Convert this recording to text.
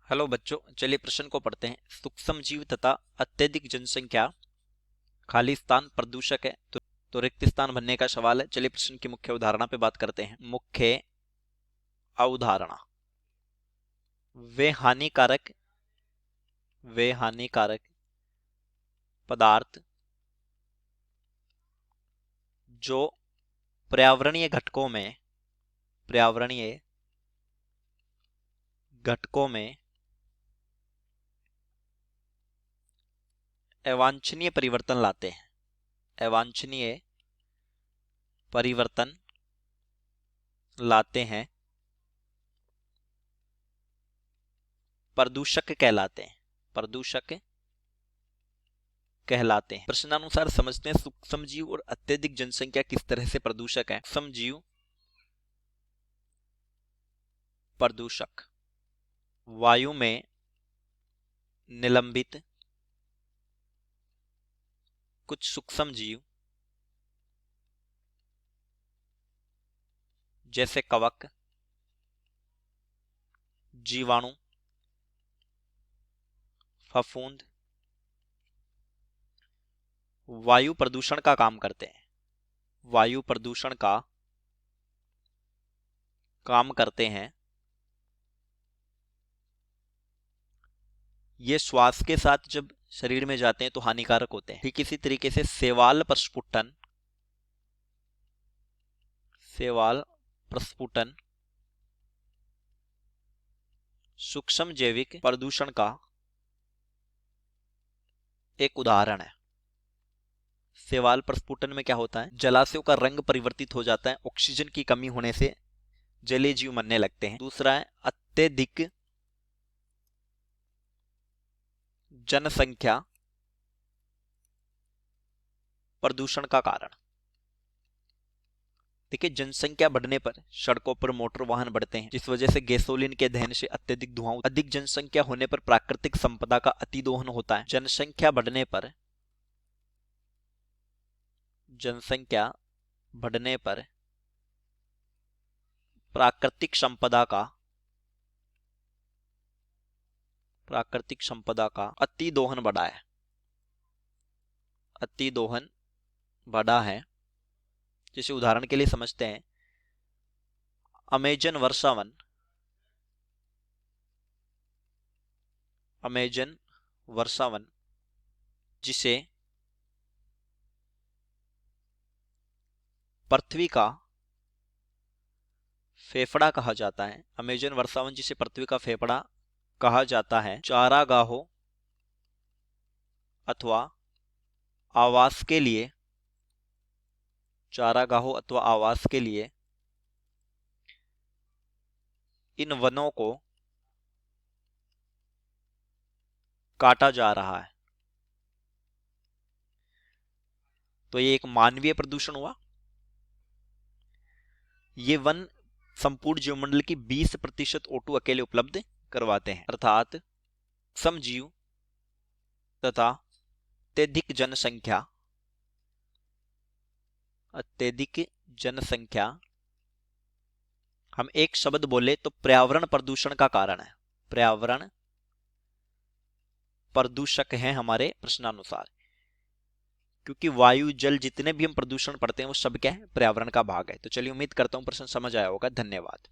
Hello बच्चों, चलिए प्रश्न को पढ़ते हैं। सूक्ष्म जीव तथा अत्यधिक जनसंख्या, खाली स्थान प्रदूषक है तो रिक्त स्थान भरने का सवाल है। चलिए प्रश्न की मुख्य अवधारणा पे बात करते हैं। मुख्य अवधारणा, वे हानिकारक पदार्थ जो पर्यावरणीय घटकों में अवांछनीय परिवर्तन लाते हैं प्रदूषक कहलाते हैं। प्रश्नानुसार समझते हैं सूक्ष्म जीव और अत्यधिक जनसंख्या किस तरह से प्रदूषक है। सूक्ष्म जीव प्रदूषक, वायु में निलंबित कुछ सूक्ष्म जीव जैसे कवक, जीवाणु, फफूंद वायु प्रदूषण का काम करते हैं। ये श्वास के साथ जब शरीर में जाते हैं तो हानिकारक होते हैं। ठीक इसी तरीके से शैवाल प्रस्फुटन सूक्ष्म जैविक प्रदूषण का एक उदाहरण है। शैवाल प्रस्फुटन में क्या होता है, जलाशयों का रंग परिवर्तित हो जाता है, ऑक्सीजन की कमी होने से जलीय जीव मरने लगते हैं। दूसरा है अत्यधिक जनसंख्या प्रदूषण का कारण। देखिए, जनसंख्या बढ़ने पर सड़कों पर मोटर वाहन बढ़ते हैं, जिस वजह से गैसोलीन के दहन से अत्यधिक धुआं। अधिक जनसंख्या होने पर प्राकृतिक संपदा का अतिदोहन होता है। जनसंख्या बढ़ने पर प्राकृतिक संपदा का अतिदोहन बढ़ा है। जैसे उदाहरण के लिए समझते हैं, अमेजन वर्षावन जिसे पृथ्वी का फेफड़ा कहा जाता है, चारागाहों अथवा आवास के लिए इन वनों को काटा जा रहा है। तो ये एक मानवीय प्रदूषण हुआ। ये वन संपूर्ण जीवमंडल की 20% O2 अकेले उपलब्ध करवाते हैं। अर्थात समजीव तथा अत्यधिक जनसंख्या हम एक शब्द बोले तो पर्यावरण प्रदूषण का कारण है। पर्यावरण प्रदूषक हैं हमारे प्रश्नानुसार, क्योंकि वायु जल जितने भी हम प्रदूषण पढ़ते हैं वो सब क्या है, पर्यावरण का भाग है। तो चलिए, उम्मीद करता हूं प्रश्न समझ आया होगा। धन्यवाद।